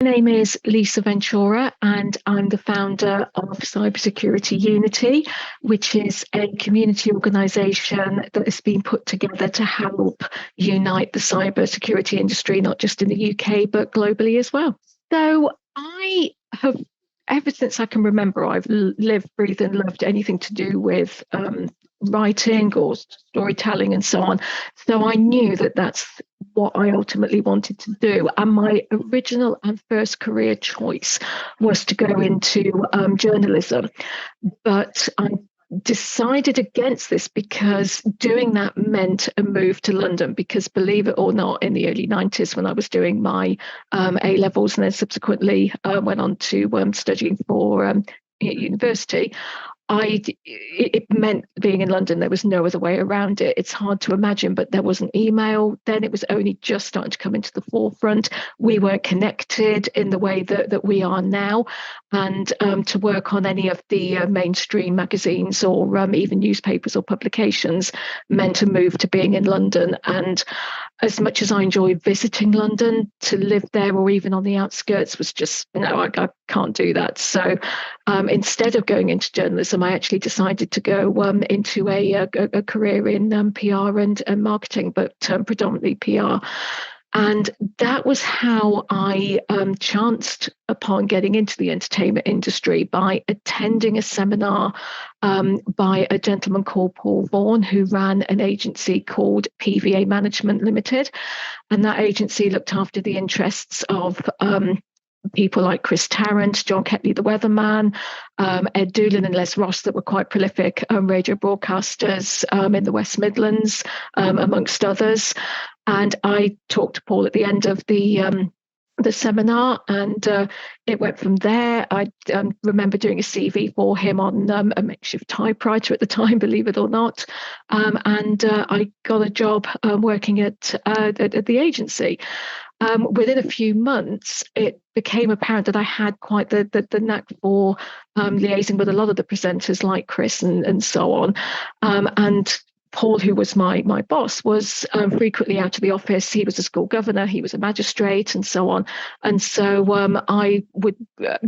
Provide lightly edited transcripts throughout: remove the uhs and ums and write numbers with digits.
name is Lisa Ventura, and I'm the founder of Cybersecurity Unity, which is a community organisation that has been put together to help unite the cybersecurity industry, not just in the UK, but globally as well. So I have, ever since I can remember, I've lived, breathed, and loved anything to do with writing or storytelling and so on. So I knew that that's what I ultimately wanted to do. And my original and first career choice was to go into journalism. But I decided against this because doing that meant a move to London, because believe it or not, in the early 90s when I was doing my A levels and then subsequently went on to studying for university, it meant being in London. There was no other way around it. It's hard to imagine, but there wasn't email then. It was only just starting to come into the forefront. We weren't connected in the way that we are now. And to work on any of the mainstream magazines or even newspapers or publications meant a move to being in London. And as much as I enjoy visiting London, to live there or even on the outskirts was just, no, I can't do that. So instead of going into journalism, I actually decided to go into a career in PR and marketing, but predominantly PR. And that was how I chanced upon getting into the entertainment industry, by attending a seminar by a gentleman called Paul Vaughan, who ran an agency called PVA Management Limited. And that agency looked after the interests of people like Chris Tarrant, John Ketley, the weatherman, Ed Doolan and Les Ross, that were quite prolific radio broadcasters in the West Midlands, amongst others. And I talked to Paul at the end of the seminar, and it went from there. I remember doing a CV for him on a makeshift typewriter at the time, believe it or not, and I got a job working at the agency. Within a few months, it became apparent that I had quite the knack for liaising with a lot of the presenters like Chris and so on. And Paul, who was my boss, was frequently out of the office. He was a school governor, he was a magistrate, and so on. And so I would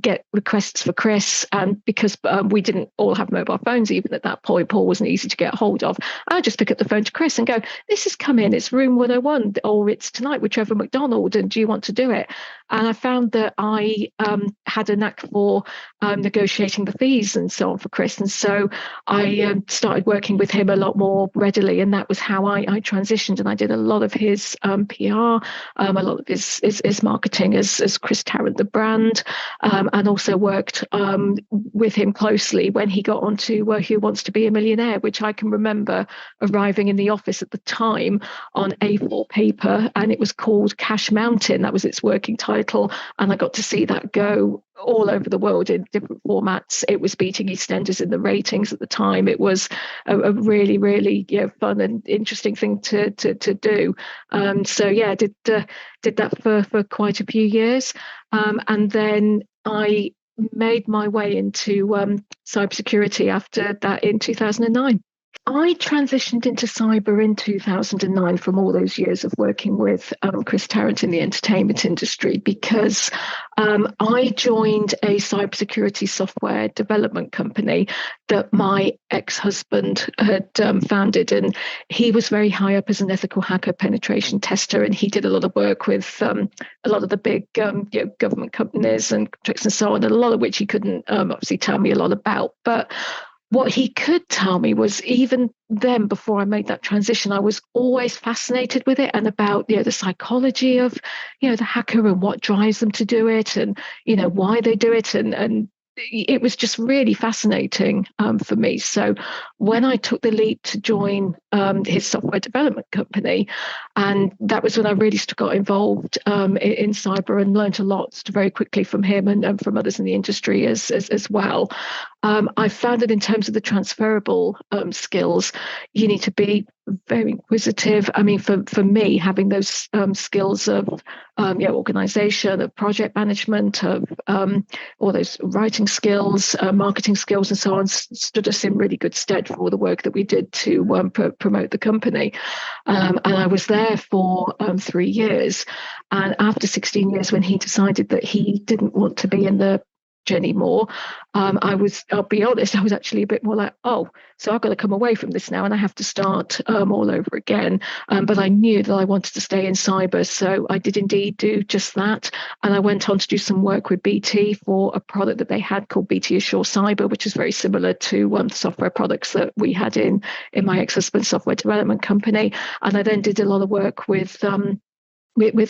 get requests for Chris, and because we didn't all have mobile phones even at that point, Paul wasn't easy to get hold of. I'd just pick up the phone to Chris and go, "This has come in, it's room 101, or it's tonight with Trevor McDonald, and do you want to do it?" And I found that I had a knack for negotiating the fees and so on for Chris. And so I started working with him a lot more readily, and that was how I transitioned. And I did a lot of his PR, a lot of his marketing as Chris Tarrant, the brand, and also worked with him closely when he got onto Who Wants to Be a Millionaire, which I can remember arriving in the office at the time on A4 paper, and it was called Cash Mountain. That was its working title, and I got to see that go all over the world in different formats. It was beating EastEnders in the ratings at the time. It was a really, really fun and interesting thing to do. So yeah, I did that for quite a few years, and then I made my way into cybersecurity after that in 2009. I transitioned into cyber in 2009 from all those years of working with Chris Tarrant in the entertainment industry, because I joined a cybersecurity software development company that my ex-husband had founded, and he was very high up as an ethical hacker penetration tester, and he did a lot of work with a lot of the big government companies and contracts and so on, and a lot of which he couldn't obviously tell me a lot about. But what he could tell me was, even then, before I made that transition, I was always fascinated with it and about the psychology of the hacker and what drives them to do it, and why they do it, and it was just really fascinating for me. So when I took the leap to join his software development company, and that was when I really got involved in cyber and learned a lot very quickly from him and from others in the industry as well. I found that in terms of the transferable skills, you need to be very inquisitive. I mean, for me, having those skills of organization, of project management, of all those writing skills, marketing skills, and so on, stood us in really good stead for all the work that we did to promote the company. And I was there for 3 years. And after 16 years, when he decided that he didn't want to be in the anymore, I'll be honest, I was actually a bit more like, oh, so I've got to come away from this now and I have to start all over again. But I knew that I wanted to stay in cyber, so I did indeed do just that. And I went on to do some work with BT for a product that they had called BT Assure Cyber, which is very similar to the software products that we had in my ex-husband's software development company. And I then did a lot of work with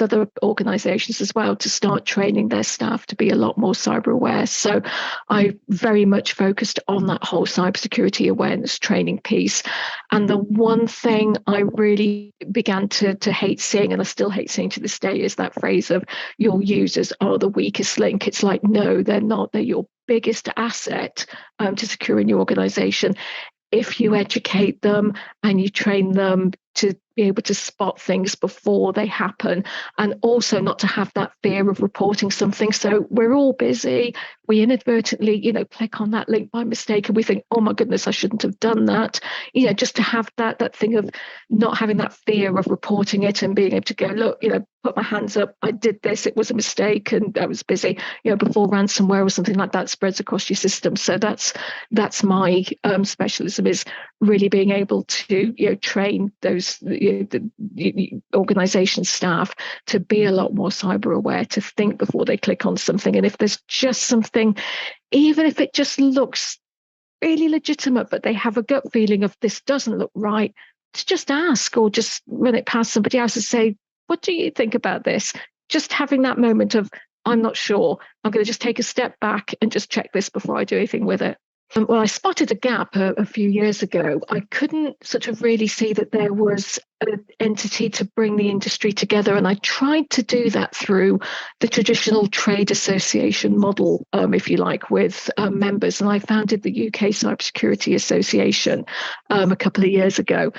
other organizations as well to start training their staff to be a lot more cyber aware. So I very much focused on that whole cybersecurity awareness training piece. And the one thing I really began to hate seeing, and I still hate seeing to this day, is that phrase of your users are the weakest link. It's like, no, they're not. They're your biggest asset to securing your organization. If you educate them and you train them to be able to spot things before they happen, and also not to have that fear of reporting something. So we're all busy. We inadvertently, click on that link by mistake and we think, oh my goodness, I shouldn't have done that. Just to have that thing of not having that fear of reporting it and being able to go, look, put my hands up. I did this. It was a mistake and I was busy, before ransomware or something like that spreads across your system. So that's my specialism, is really being able to, train those the organization staff to be a lot more cyber aware, to think before they click on something. And if there's just something, even if it just looks really legitimate, but they have a gut feeling of this doesn't look right, to just ask or just run it past somebody else and say, what do you think about this? Just having that moment of, I'm not sure, I'm going to just take a step back and just check this before I do anything with it. Well, I spotted a gap a few years ago. I couldn't sort of really see that there was an entity to bring the industry together. And I tried to do that through the traditional trade association model, if you like, with members. And I founded the UK Cybersecurity Association a couple of years ago.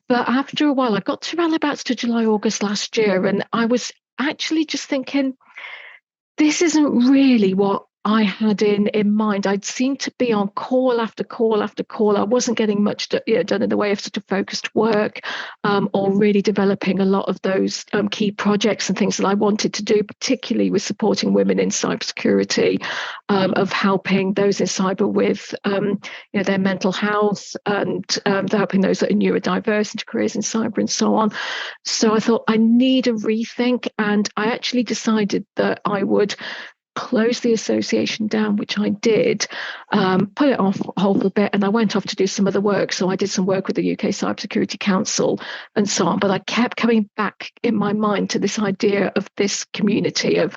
But after a while, I got to around about to July, August last year, and I was actually just thinking, this isn't really what I had in mind. I'd seemed to be on call after call after call. I wasn't getting much done in the way of sort of focused work, or really developing a lot of those key projects and things that I wanted to do, particularly with supporting women in cybersecurity, of helping those in cyber with their mental health, and helping those that are neurodiverse into careers in cyber and so on. So I thought, I need a rethink, and I actually decided that I would close the association down, which I did, put it off hold for a bit, and I went off to do some other work. So I did some work with the UK Cybersecurity Council and so on. But I kept coming back in my mind to this idea of this community, of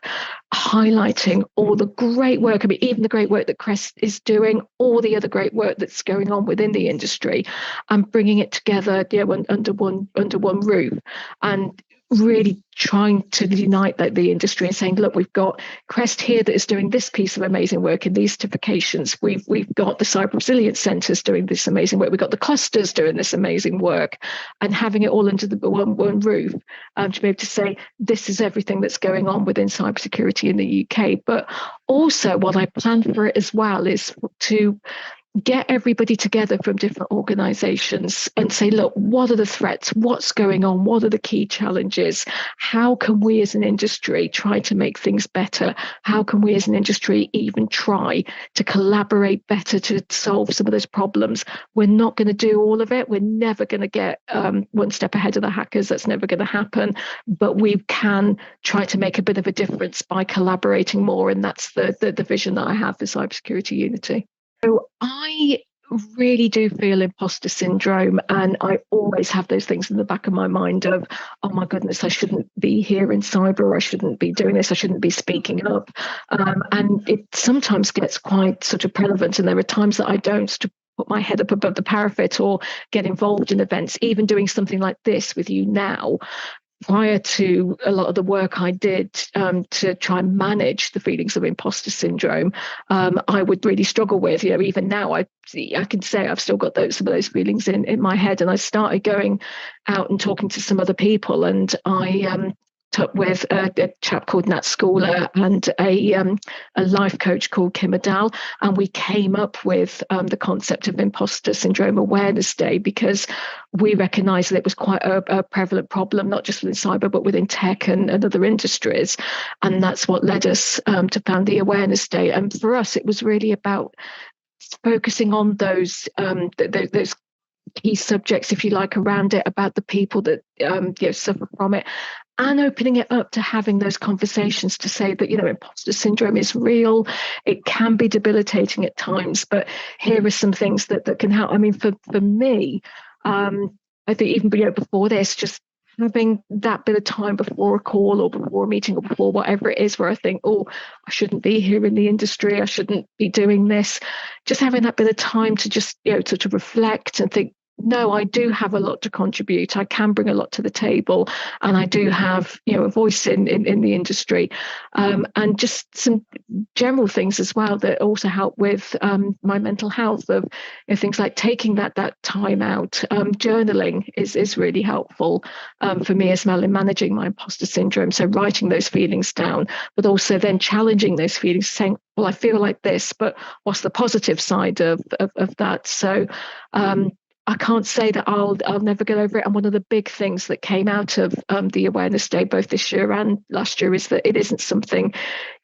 highlighting all the great work. I mean, even the great work that Crest is doing, all the other great work that's going on within the industry, and bringing it together, under one roof, and really trying to unite the industry and saying, look, we've got Crest here that is doing this piece of amazing work in these certifications. We've got the cyber resilience centres doing this amazing work. We've got the clusters doing this amazing work, and having it all under the one roof, to be able to say, this is everything that's going on within cybersecurity in the UK. But also what I plan for it as well is to get everybody together from different organizations and say, look, what are the threats? What's going on? What are the key challenges? How can we as an industry try to make things better? How can we as an industry even try to collaborate better to solve some of those problems? We're not going to do all of it. We're never going to get one step ahead of the hackers. That's never going to happen. But we can try to make a bit of a difference by collaborating more. And that's the vision that I have for Cybersecurity Unity. So I really do feel imposter syndrome, and I always have those things in the back of my mind of, oh my goodness, I shouldn't be here in cyber, I shouldn't be doing this, I shouldn't be speaking up. And it sometimes gets quite sort of prevalent, and there are times that I don't put my head up above the parapet or get involved in events, even doing something like this with you now. prior to a lot of the work I did to try and manage the feelings of imposter syndrome, I would really struggle with. Even now, I can say I've still got some of those feelings in my head. And I started going out and talking to some other people, and I took with a chap called Nat Schooler and a life coach called Kim Adal, and we came up with the concept of Imposter Syndrome Awareness Day, because we recognised that it was quite a prevalent problem, not just within cyber, but within tech and other industries. And that's what led us to found the Awareness Day. And for us, it was really about focusing on those key subjects, if you like, around it, about the people that suffer from it, and opening it up to having those conversations to say that, imposter syndrome is real. It can be debilitating at times, but here are some things that can help. I mean, for me, I think even before this, just having that bit of time before a call or before a meeting or before whatever it is where I think, oh, I shouldn't be here in the industry, I shouldn't be doing this, just having that bit of time to just, to reflect and think, no, I do have a lot to contribute. I can bring a lot to the table, and I do have, a voice in the industry, and just some general things as well that also help with my mental health. Of things like taking that time out. Journaling is really helpful for me as well in managing my imposter syndrome. So writing those feelings down, but also then challenging those feelings, saying, well, I feel like this, but what's the positive side of that? So I can't say that I'll never get over it. And one of the big things that came out of the Awareness Day, both this year and last year, is that it isn't something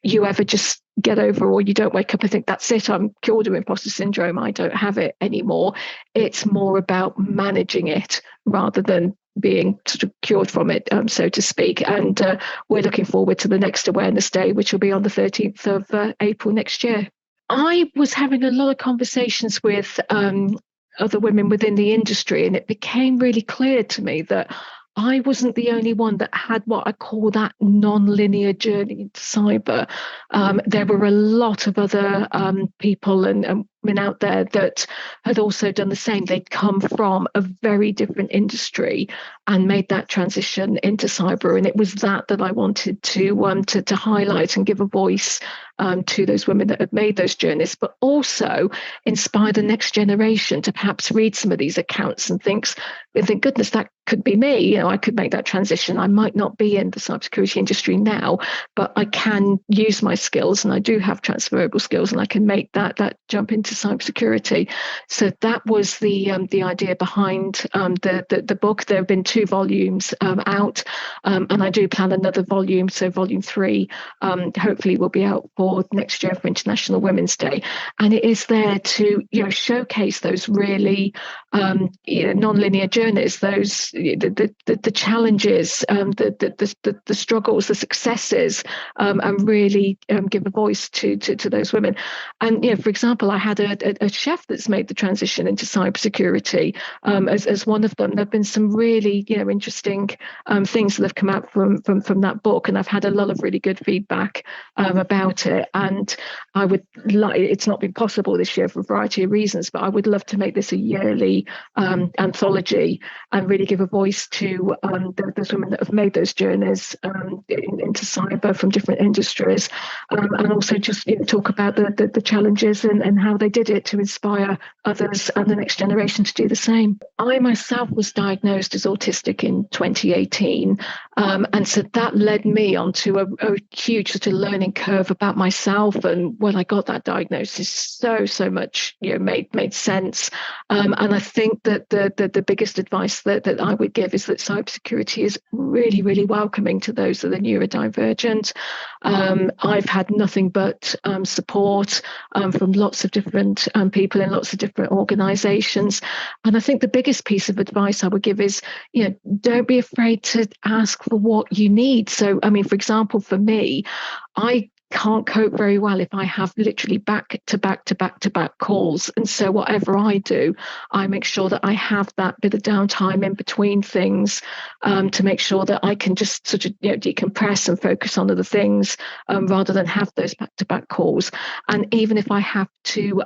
you ever just get over, or you don't wake up and think, that's it, I'm cured of imposter syndrome, I don't have it anymore. It's more about managing it rather than being sort of cured from it, so to speak. And we're looking forward to the next Awareness Day, which will be on the 13th of April next year. I was having a lot of conversations with other women within the industry, and it became really clear to me that I wasn't the only one that had what I call that non-linear journey into cyber. There were a lot of other people and women out there that had also done the same. They'd come from a very different industry and made that transition into cyber, and it was that I wanted to highlight and give a voice to those women that have made those journeys, but also inspire the next generation to perhaps read some of these accounts and think, goodness, that could be me. I could make that transition. I might not be in the cybersecurity industry now, but I can use my skills, and I do have transferable skills, and I can make that jump into cybersecurity. So that was the idea behind the book. There have been 2 volumes out, and I do plan another volume. So volume 3 hopefully will be out for next year for International Women's Day, and it is there to showcase those really non-linear journeys, those the challenges, the struggles, the successes, and really give a voice to those women. And for example, I had a chef that's made the transition into cybersecurity as one of them. There have been some really interesting things that have come out from that book, and I've had a lot of really good feedback about it. And I would like, it's not been possible this year for a variety of reasons, but I would love to make this a yearly anthology and really give a voice to those women that have made those journeys into cyber from different industries, and also just talk about the challenges and how they did it to inspire others and the next generation to do the same. I myself was diagnosed as autistic in 2018, and so that led me onto a huge sort of learning curve about myself. And when I got that diagnosis, so much made sense. And I think that the biggest advice that I would give is that cybersecurity is really, really welcoming to those that are neurodivergent. I've had nothing but support from lots of different people in lots of different organizations. And I think the biggest piece of advice I would give is, don't be afraid to ask for what you need. So, I mean, for example, for me, I can't cope very well if I have literally back to back to back to back calls. And so whatever I do, I make sure that I have that bit of downtime in between things, to make sure that I can just sort of decompress and focus on other things, rather than have those back to back calls. And even if I have to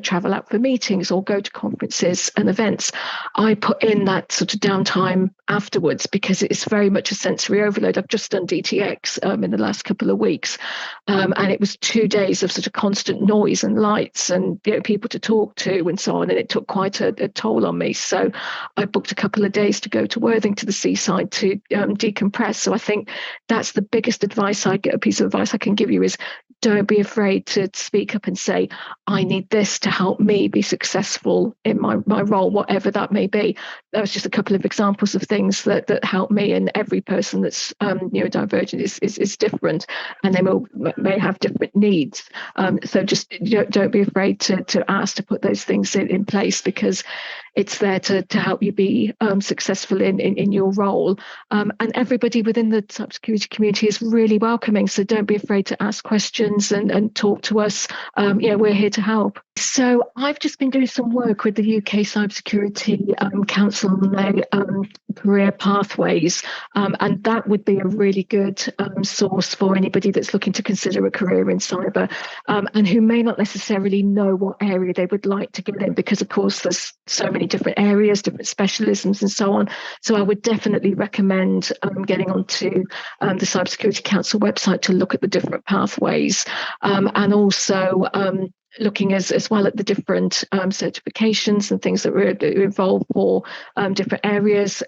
travel out for meetings or go to conferences and events, I put in that sort of downtime afterwards, because it's very much a sensory overload. I've just done DTX in the last couple of weeks, and it was 2 days of sort of constant noise and lights and people to talk to and so on, and it took quite a toll on me. So I booked a couple of days to go to Worthing, to the seaside, to decompress. So I think that's the biggest advice a piece of advice I can give you is, don't be afraid to speak up and say, I need this to help me be successful in my role, whatever that may be. That was just a couple of examples of things that help me, and every person that's neurodivergent is different, and they may have different needs. So just don't be afraid to ask to put those things in place, because it's there to help you be successful in your role. And everybody within the cybersecurity community is really welcoming. So don't be afraid to ask questions and talk to us. We're here to help. So I've just been doing some work with the UK Cybersecurity Council on their career pathways, and that would be a really good source for anybody that's looking to consider a career in cyber, and who may not necessarily know what area they would like to get in, because of course there's so many different areas, different specialisms and so on. So I would definitely recommend getting onto the Cybersecurity Council website to look at the different pathways, and also looking as well at the different certifications and things that were involved for different areas.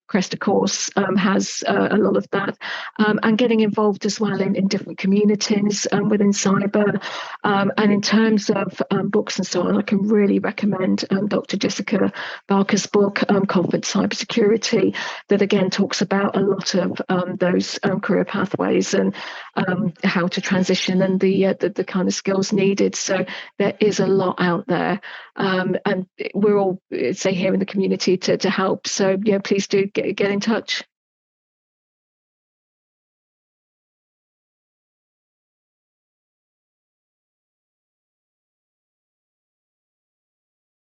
Crest, of course, has a lot of that, and getting involved as well in different communities within cyber. And in terms of books and so on, I can really recommend Dr. Jessica Barker's book, Confident Cybersecurity, that again talks about a lot of those career pathways and how to transition and the kind of skills needed. So there is a lot out there, and we're all, say, here in the community to help. So please do get in touch.